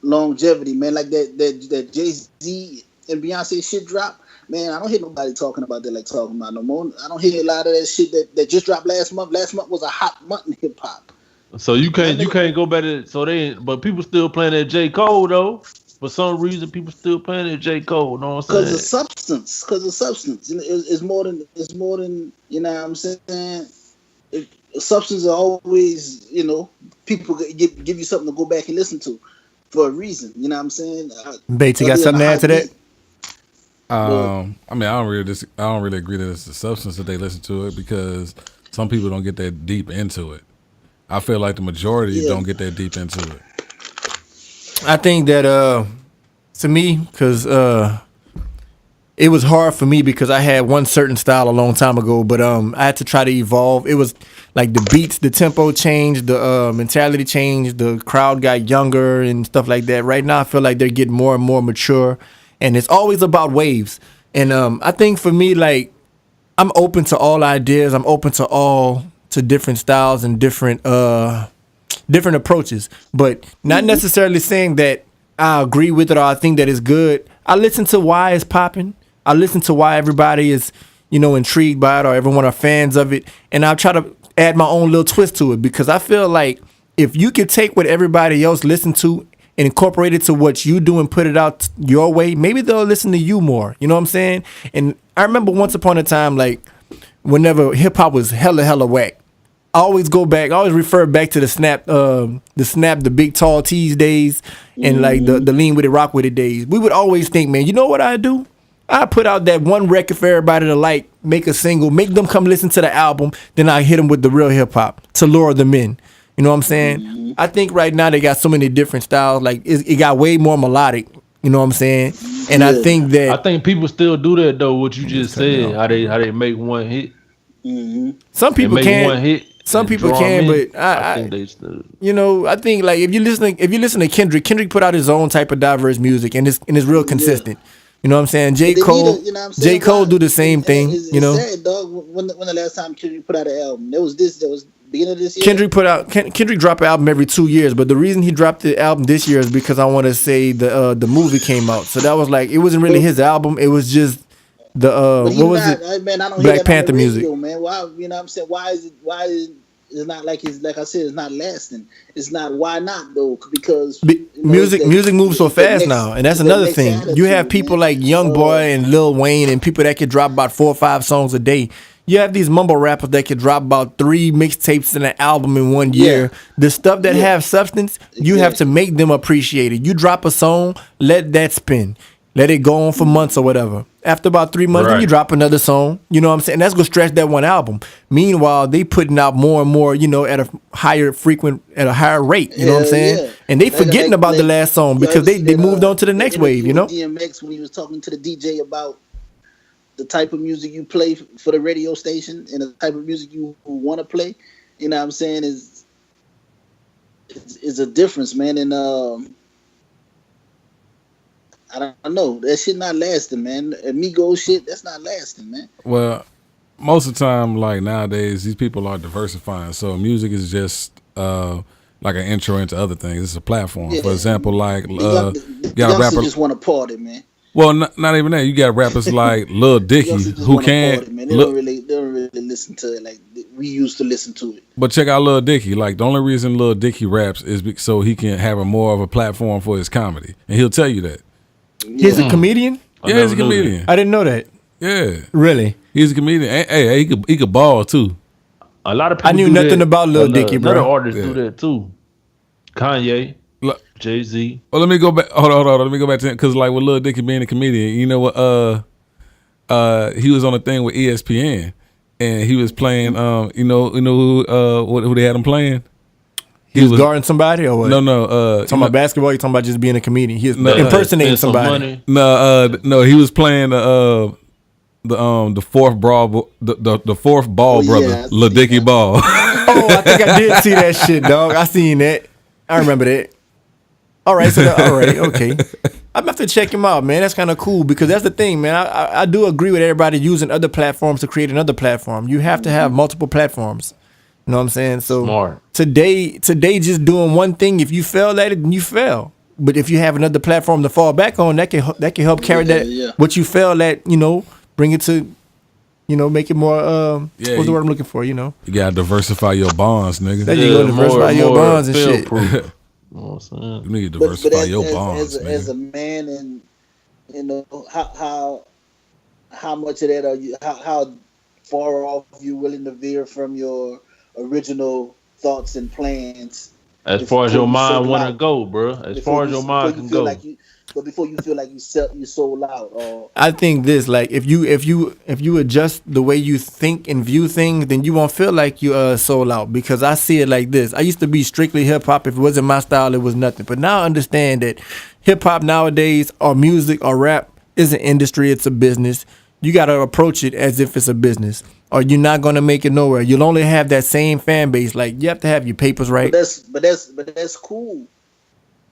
longevity, man. Like that Jay-Z and Beyonce shit drop. Man, I don't hear nobody talking about that like talking about no more. I don't hear a lot of that shit that just dropped last month. Last month was a hot month in hip hop. So you can't go back to but people still playing that J. Cole though. For some reason, people still playing that J. Cole. Know what I'm saying? Because of substance. It's more than you know what I'm saying. Substance are always people give you something to go back and listen to for a reason. You know what I'm saying? Bates, you got something to add to that? I mean, I don't really agree that it's the substance that they listen to it because some people don't get that deep into it. I feel like the majority don't get that deep into it. I think that to me, because it was hard for me because I had one certain style a long time ago, but I had to try to evolve. It was like the beats, the tempo changed, the mentality changed, the crowd got younger and stuff like that. Right now, I feel like they're getting more and more mature, and it's always about waves. And I think for me, like, I'm open to all ideas. I'm open to different styles and different approaches, but not necessarily saying that I agree with it or I think that it's good. I listen to why it's popping. I listen to why everybody is, intrigued by it or everyone are fans of it. And I try to add my own little twist to it because I feel like if you could take what everybody else listen to and incorporate it to what you do and put it out your way, maybe they'll listen to you more. You know what I'm saying? And I remember once upon a time, like whenever hip hop was hella whack, I always refer back to the Big Tall Tees days and like the Lean With It, Rock With It days. We would always think, man, you know what I do? I put out that one record for everybody to like, make a single, make them come listen to the album, then I hit them with the real hip hop to lure them in. You know what I'm saying? I think right now they got so many different styles. Like it got way more melodic. You know what I'm saying? And I think people still do that though. What you just said, how they make one hit. Some people can. One hit. Some people can, but I think they still. I think like if you listen to Kendrick put out his own type of diverse music and it's real consistent. You know what I'm saying? J. Cole do the same thing. It's sad, dog. When the last time Kendrick put out an album? That was beginning of this year. Kendrick drop an album every 2 years, but the reason he dropped the album this year is because I want to say the movie came out, so that was like it wasn't really his album. It was just the what was it? Man, I don't Black hear that Panther on the radio, music. man. Why? You know what I'm saying? Why is it's not like I said, it's not lasting. It's not. Why not though? Because music moves so fast now, and that's another thing. You have people like Young Boy and Lil Wayne and people that can drop about 4 or 5 songs a day. You have these mumble rappers that can drop about 3 mixtapes in an album in 1 year. The stuff that have substance, you have to make them appreciate it. You drop a song, let that spin. Let it go on for months or whatever. After about 3 months, then you drop another song. You know what I'm saying? That's gonna stretch that one album. Meanwhile, they putting out more and more, at a higher rate. You know what I'm saying? And they forgetting about the last song because they moved on to the next wave. DMX when he was talking to the DJ about the type of music you play for the radio station and the type of music you want to play. You know what I'm saying? Is a difference, man. And I don't know. That shit not lasting, man. Amigo shit, that's not lasting, man. Well, most of the time, like nowadays, these people are diversifying. So music is just like an intro into other things. It's a platform. For example, like you got a rapper just want to party, man. Well, not even that. You got rappers like Lil Dicky who can't. Party, man. They don't really listen to it like we used to listen to it. But check out Lil Dicky. Like the only reason Lil Dicky raps is so he can have more of a platform for his comedy, and he'll tell you that. He's a comedian? Yeah, he's a comedian. I didn't know that. Yeah. Really? He's a comedian. Hey, he could ball too. A lot of people. I knew nothing about Lil Dicky, bro. Other artists do that too. Kanye, Jay-Z. Well, let me go back. Hold on. Let me go back to him because, like, with Lil Dicky being a comedian, you know what? He was on a thing with ESPN, and he was playing. You know who they had him playing? He was guarding somebody or what? No. Talking about basketball. You talking about just being a comedian? He was impersonating somebody. No. He was playing the fourth ball, the fourth ball brother, Lil Dicky Ball. Oh, I think I did see that shit, dog. I seen that. I remember that. All right, okay. I'm gonna have to check him out, man. That's kind of cool because that's the thing, man. I do agree with everybody using other platforms to create another platform. You have to have multiple platforms. You know what I'm saying? So Smart. Today, just doing one thing. If you fail at it, then you fail. But if you have another platform to fall back on, that can help carry what you fail at. You know, bring it to, you know, make it more. What's the word I'm looking for? You know, you gotta diversify your bonds, nigga. There you go, diversify your bonds and shit. You need to diversify your bonds, as a man, and you know how much of that are you? How far off you willing to veer from your original thoughts and plans? As far as your mind want to go, bro. As far as your mind can go. But before you feel like you sold out, or I think this, like, if you adjust the way you think and view things, then you won't feel like you sold out. Because I see it like this: I used to be strictly hip hop. If it wasn't my style, it was nothing. But now I understand that hip hop nowadays, or music, or rap, is an industry. It's a business. You got to approach it as if it's a business, or you're not going to make it nowhere. You'll only have that same fan base. Like, you have to have your papers right. But that's cool.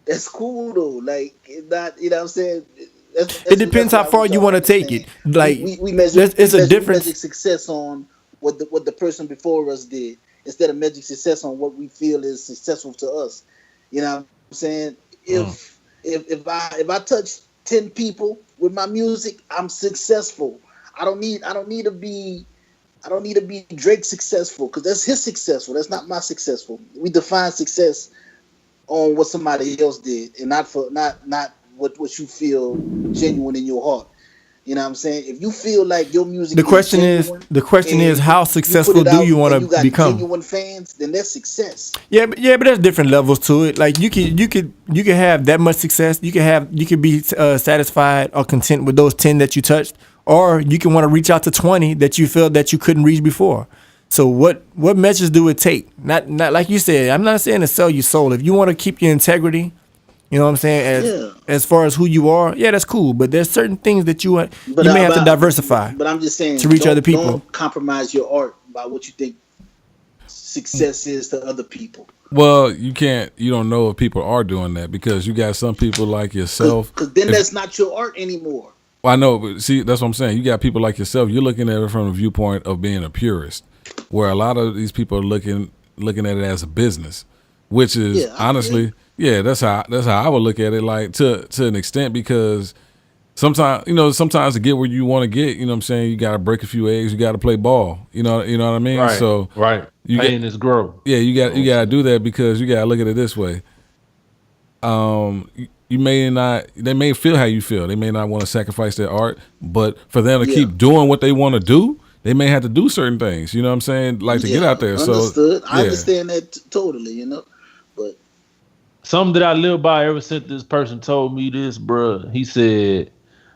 That's cool though. Like, not, you know what I'm saying? It depends how far you want to take it. Like, we measure, it's a difference. We measure success on what the person before us did, instead of measuring success on what we feel is successful to us. You know what I'm saying? If I touch 10 people with my music, I'm successful. I don't need to be Drake successful, because that's his successful. That's not my successful. We define success on what somebody else did, and not what you feel genuine in your heart. You know what I'm saying? If you feel like your music, the question is how successful do you want to become? Genuine fans, then that's success. Yeah, but there's different levels to it. Like, you could have that much success. You could be satisfied or content with those 10 that you touched, or you can want to reach out to 20 that you feel that you couldn't reach before. So what measures do it take? Not like you said. I'm not saying to sell your soul. If you want to keep your integrity, you know what I'm saying, as far as who you are, yeah, that's cool. But there's certain things that you may have to diversify. But I'm just saying, to reach other people. Don't compromise your art by what you think success is to other people. Well, you don't know if people are doing that, because you got some people like yourself. Because then that's not your art anymore. Well, I know, but see, that's what I'm saying. You got people like yourself. You're looking at it from the viewpoint of being a purist, where a lot of these people are looking at it as a business, which is honestly, that's how I would look at it, like to an extent, because sometimes to get where you want to get, you know what I'm saying, you got to break a few eggs, you got to play ball, you know what I mean? Right. So pain is growth. Yeah, you got to do that, because you got to look at it this way. They may feel how you feel. They may not want to sacrifice their art, but for them to keep doing what they want to do, they may have to do certain things. You know what I'm saying? Like, to get out there. Understood. I understand that totally, you know. But something that I live by ever since this person told me this, bruh. He said,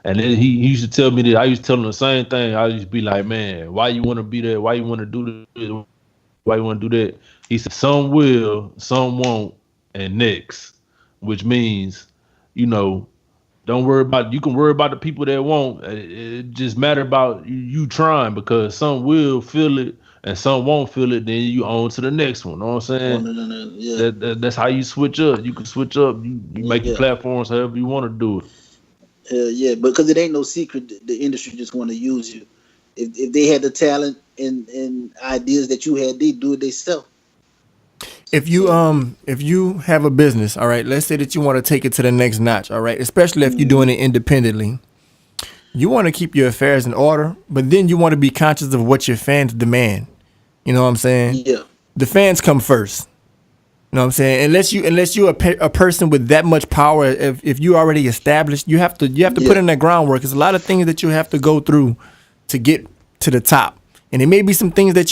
and then he used to tell me that. I used to tell him the same thing. I used to be like, man, why you want to be there? Why you want to do this? Why you want to do that? He said, some will, some won't, and next, which means, you know, don't worry about. You can worry about the people that won't. It just matter about you trying, because some will feel it and some won't feel it. Then you on to the next one. Know what I'm saying? Yeah. That's how you switch up. You can switch up. You make your platforms however you want to do it. Hell yeah, because it ain't no secret the industry just want to use you. If they had the talent and ideas that you had, they do it themselves. If you have a business, all right, let's say that you want to take it to the next notch, all right, especially if you're doing it independently, you want to keep your affairs in order, but then you want to be conscious of what your fans demand. You know what I'm saying? Yeah. The fans come first. You know what I'm saying? Unless you're a person with that much power, if you already established, you have to put in that groundwork. There's a lot of things that you have to go through to get to the top. And it may be some things that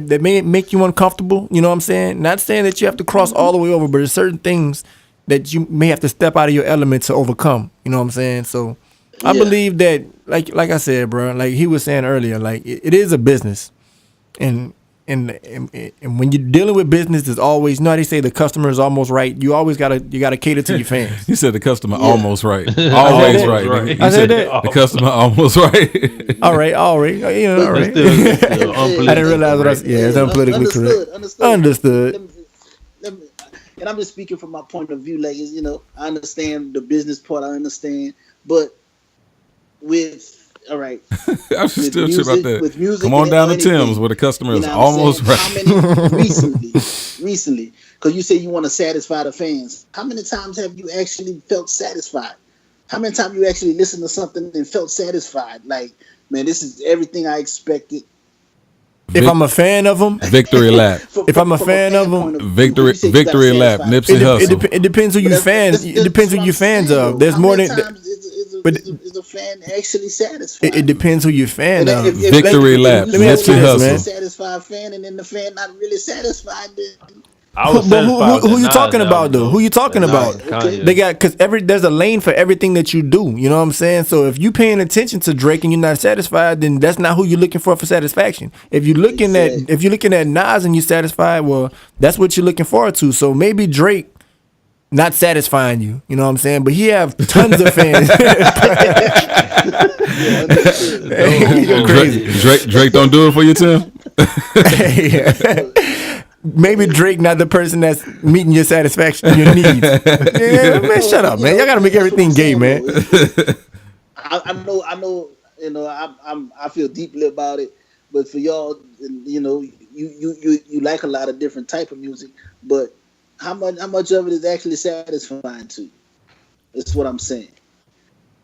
that may make you uncomfortable. You know what I'm saying? Not saying that you have to cross all the way over, but there's certain things that you may have to step out of your element to overcome. You know what I'm saying? So I believe that, like I said, bro, like he was saying earlier, like it is a business, and when you're dealing with business, there's always, you know how they say the customer is almost right. You always gotta cater to your fans. You said the customer almost right, always right. I said that. The customer almost right. all right. You know, all right. Still I didn't realize what I said. Yeah, it's unpolitically correct. Understood. And I'm just speaking from my point of view. Like, you know, I understand the business part. I understand, but all right. I'm still true about that. With music, come on down to Tim's where the customer is almost right. Recently, because you say you want to satisfy the fans. How many times have you actually felt satisfied? How many times you actually listened to something and felt satisfied? Like, man, this is everything I expected. If I'm a fan of them, victory lap. If I'm a fan of them, victory lap. Nipsey Hussle. It depends who you fans. It depends who you fans of. There's more than. But is a fan actually satisfied? It depends who you fan of. Victory lap. Let me ask you this, man. Satisfied fan, and then the fan not really satisfied. Then. Who you talking about though? Who you talking about? Okay. They got, because there's a lane for everything that you do. You know what I'm saying? So if you paying attention to Drake and you're not satisfied, then that's not who you're looking for satisfaction. If you're looking at Nas and you're satisfied, well, that's what you're looking forward to. So maybe Drake not satisfying you. You know what I'm saying? But he have tons of fans. You're crazy. Drake don't do it for you, Tim? Maybe Drake not the person that's meeting your satisfaction, your needs. Yeah, man, shut up, man. Y'all gotta make everything gay, man. I know. You know, I feel deeply about it. But for y'all, you know, you like a lot of different type of music, but how much of it is actually satisfying to you? That's what I'm saying.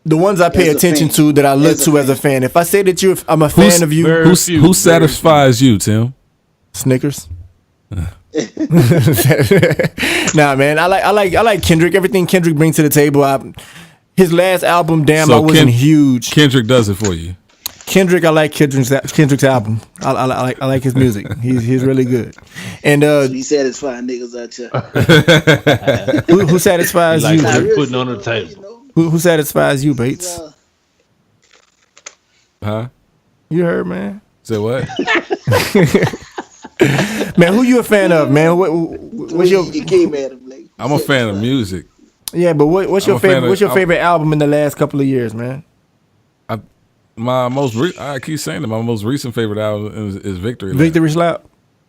The ones I pay attention to, that I look to as a fan. If I say that I'm a fan of you, who satisfies you, Tim? Snickers. Nah, man. I like Kendrick. Everything Kendrick brings to the table. His last album, I wasn't huge. Kendrick does it for you. Kendrick, I like Kendrick's album. I like his music. He's really good. And he satisfying niggas out here. Who satisfies you? Like putting on the table. You know? Who satisfies you, Bates? Huh? You heard, man. Say what? Man, who you a fan of, man? What's your? You came at him, like, I'm a fan of music. Yeah, but what's your favorite? What's your favorite album in the last couple of years, man? I keep saying that my most recent favorite album is Victory Lap. Victory Lap.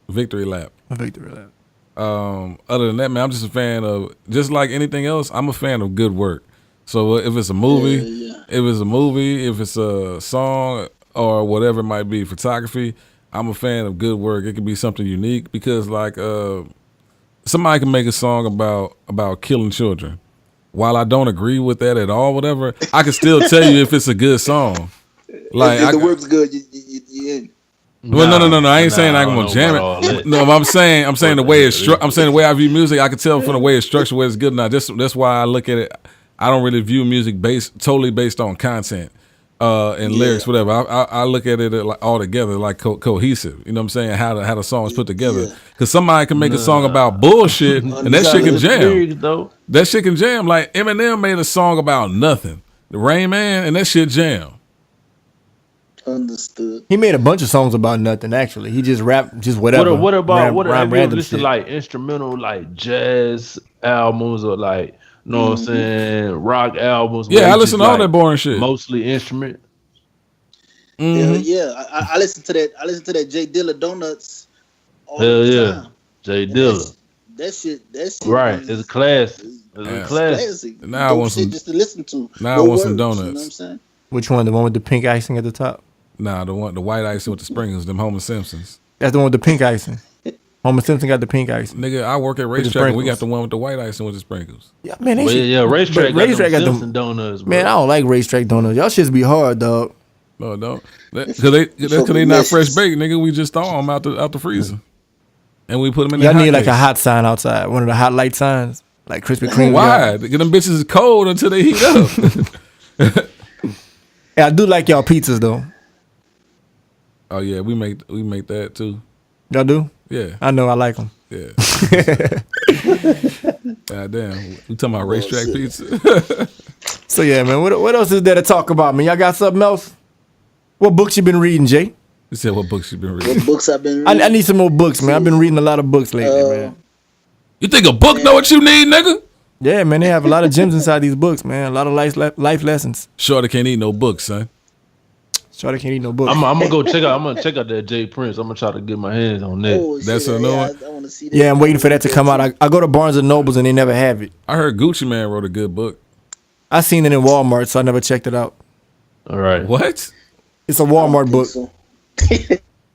Victory Lap. Victory Lap. Other than that, man, I'm just a fan of, just like anything else, I'm a fan of good work. So if it's a movie, if it's a song or whatever it might be, photography, I'm a fan of good work. It can be something unique because, like, somebody can make a song about killing children. While I don't agree with that at all, whatever, I can still tell you if it's a good song. Like, if the work's good, you in. Well, no. I ain't saying I'm gonna jam it. No, I'm saying the way it's I'm saying the way I view music. I can tell from the way it's structured whether it's good or not. That's why I look at it. I don't really view music totally based on content and lyrics, whatever. I look at it like all together, like cohesive. You know what I'm saying? How the song is put together. Because somebody can make a song about bullshit and that shit can jam. That shit can jam. Like Eminem made a song about nothing, the Rain Man, and that shit jam. Understood. He made a bunch of songs about nothing. Actually, he just rapped just whatever. What about listen to like instrumental, like jazz albums or like, you know what I'm saying, rock albums? Yeah, I listen to all that boring shit. Mostly instrument. Yeah. I listen to that. I listen to that Jay Dilla Donuts. Hell yeah, Jay Dilla. That shit. Right, it's a classic. It's a classic. Now I want some just to listen to. Now I want some donuts. You know what I'm saying? Which one? The one with the pink icing at the top? Nah, the white icing with the sprinkles, them Homer Simpsons. That's the one with the pink icing. Homer Simpson got the pink icing. Nigga, I work at Racetrack and we got the one with the white icing with the sprinkles. Yeah, man, Racetrack got them Simpson donuts, bro. Man, I don't like Racetrack donuts. Y'all shits be hard, dog. No, don't. That's because they not fresh baked, nigga. We just thaw them out the freezer. And we put them in the Y'all hot need like case. a hot sign outside. One of the hot light signs. Like Krispy Kreme. Why? Because them bitches is cold until they heat up. Yeah, I do like y'all pizzas though. Oh yeah, we make that too. Y'all do? Yeah. I know. I like them. Yeah. God damn. We talking about racetrack pizza. So yeah, man. What else is there to talk about, man? Y'all got something else? What books you been reading, Jay? You said what books you been reading? What books I've been reading? I need some more books, man. I've been reading a lot of books lately, man. You think a book know what you need, nigga? Yeah, man. They have a lot of gems inside these books, man. A lot of life lessons. Shorty can't eat no books, son. Shorty can't eat no books. I'm gonna go check out. I'm gonna check out that Jay Prince. I'm gonna try to get my hands on that. Oh, That's shit, a no. I want to see that. Yeah, I'm waiting for that to come out. I go to Barnes and Nobles and they never have it. I heard Gucci Man wrote a good book. I seen it in Walmart, so I never checked it out. All right. What? It's a Walmart book. So.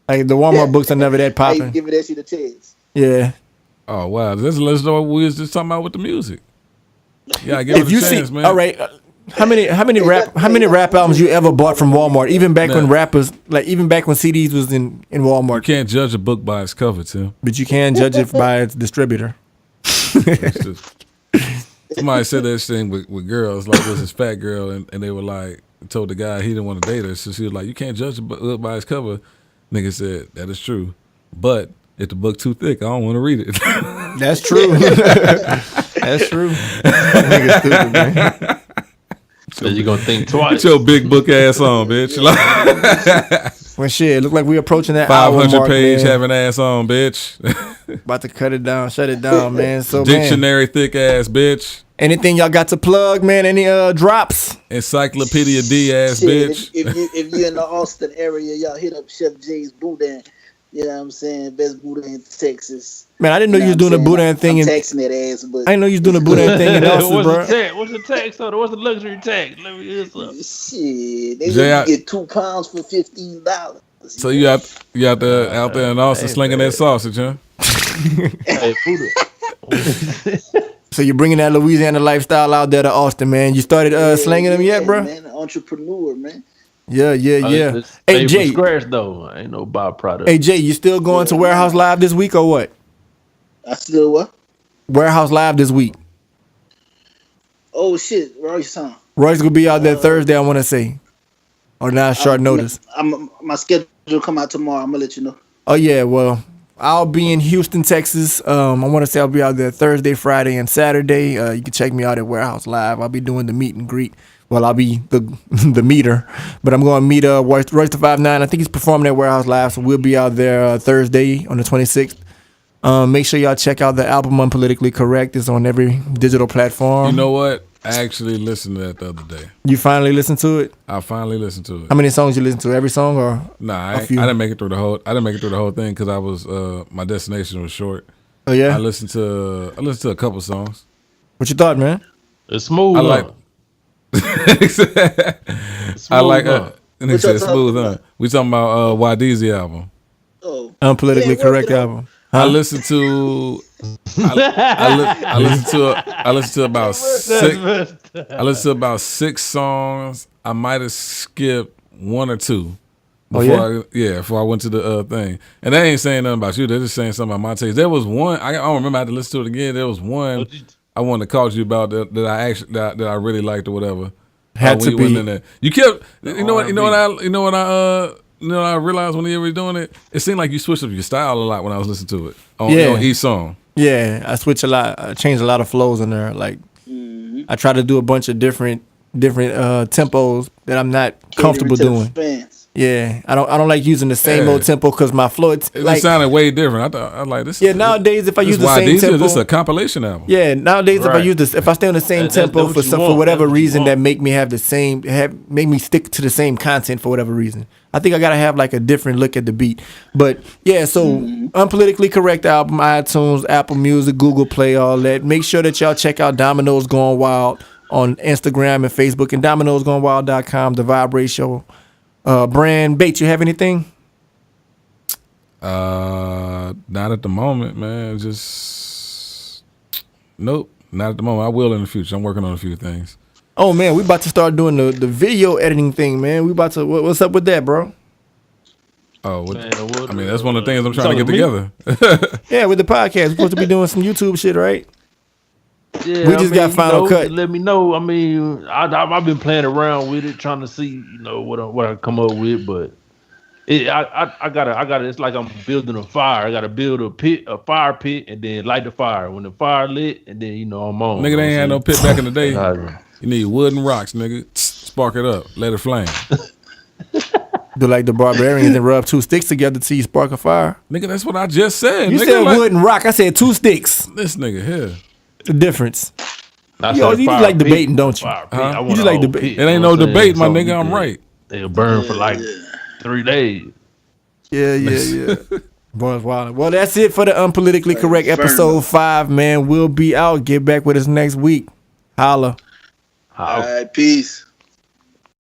Like the Walmart books are never that I popping. give it that shit a chance. Yeah. Oh wow, let's know what we was just talking about with the music. Yeah, give it a chance, man. All right. How many rap albums you ever bought from Walmart? Even back when rappers, even back when CDs was in Walmart. You can't judge a book by its cover, Tim. But you can judge it by its distributor. Somebody said that thing with girls, like there's this fat girl, and they were like, told the guy he didn't want to date her, so she was like, you can't judge a book by its cover. Nigga said, that is true, but if the book too thick, I don't want to read it. That's true. That's true. Nigga stupid, man. So you're gonna think twice. Get your big book ass on, bitch. Well, shit, look like we approaching that 500 mark, page man. having ass on, bitch. About to cut it down, shut it down, man. So Dictionary thick ass, bitch. Anything y'all got to plug, man? Any drops? Encyclopedia D ass, Shit, bitch. If you're in the Austin area, y'all hit up Chef Jay's Boudin. You know what I'm saying? Best Boudin in Texas. Man, I didn't know you was doing a Boudin thing. I'm texting that ass, but I didn't know you was doing a Boudin thing in Austin, What's bro. the tax? What's the tax? What's the luxury tax? Let me hear something. shit, they Jay, let you get 2 pounds for $15. So you out there in Austin slinging that sausage, huh? Hey, Buddha. So you're bringing that Louisiana lifestyle out there to Austin, man. You started slinging them yet, bro? Man, entrepreneur, man. Yeah. Hey, Jay. Scratch though, ain't no byproduct. Hey, Jay, you still going to Warehouse Live this week or what? I still what? Warehouse Live this week. Oh shit, Roy's son. Roy's gonna be out there Thursday, I want to say, or now short notice. My schedule come out tomorrow. I'm gonna let you know. Oh yeah, well, I'll be in Houston, Texas. I want to say I'll be out there Thursday, Friday, and Saturday. You can check me out at Warehouse Live. I'll be doing the meet and greet. Well, I'll be the meter, but I'm going to meet Royce the 5'9". I think he's performing at Warehouse Live, so we'll be out there Thursday on the 26th. Make sure y'all check out the album Unpolitically Correct. It's on every digital platform. You know what? I actually listened to that the other day. You finally listened to it? I finally listened to it. How many songs you listen to? Every song or? Nah, I didn't make it through the whole. I didn't make it through the whole thing because I was my destination was short. Oh yeah. I listened to a couple songs. What you thought, man? It's smooth. I like. I like. And he said smooth, huh? We talking about YD's album. Oh, Unpolitically Correct album. Huh? I listened to. I listened to about six. I listened to about 6 songs. I might have skipped 1 or 2. Before before I went to the thing. And they ain't saying nothing about you. They're just saying something about my taste. There was one. I don't remember. I had to listen to it again. There was one I wanted to call you about that I actually that I really liked or whatever. Had to be. In there. You kept. You know what I realized when you were doing it. It seemed like you switched up your style a lot when I was listening to it on each song. Yeah, I switch a lot. I changed a lot of flows in there. Like I try to do a bunch of different tempos that I'm not comfortable doing. Yeah, I don't like using the same old tempo because my flow. It sounded way different. I like this. Yeah, nowadays if I use the same tempo, this is a compilation album. Yeah, nowadays if I stay on the same tempo for whatever reason that make me have the same make me stick to the same content for whatever reason. I think I gotta have like a different look at the beat. But yeah, so Unpolitically Correct album, iTunes, Apple Music, Google Play, all that. Make sure that y'all check out Domino's Going Wild on Instagram and Facebook and Domino'sGoingWild.com, the Vibe Ratio brand. Bates, you have anything? Not at the moment, man. Just nope, not at the moment. I will in the future. I'm working on a few things. Oh man, we about to start doing the video editing thing, man. We about to. What's up with that, bro? Oh, I mean, that's one of the things I'm trying to get together. Yeah, with the podcast, we're supposed to be doing some YouTube shit, right? Yeah, we just got Final Cut. Let me know. I mean, I've been playing around with it, trying to see, what I come up with, but I gotta. It's like I'm building a fire. I gotta build a fire pit, and then light the fire. When the fire lit, and then I'm on. Nigga, they ain't had no pit back in the day. You need wood and rocks, nigga. Spark it up, let it flame. Do like the barbarians and rub 2 sticks together till you spark a fire. Nigga, that's what I just said. You nigga, said wood and rock. I said 2 sticks. This nigga here. The difference. You just like debating, don't you? You just like debate. It ain't no debate, my nigga. I'm right. They'll burn for like 3 days. Yeah. Boys wild. Well, that's it for the Unpolitically Correct episode 5, man. We'll be out. Get back with us next week. Holla. All right, peace.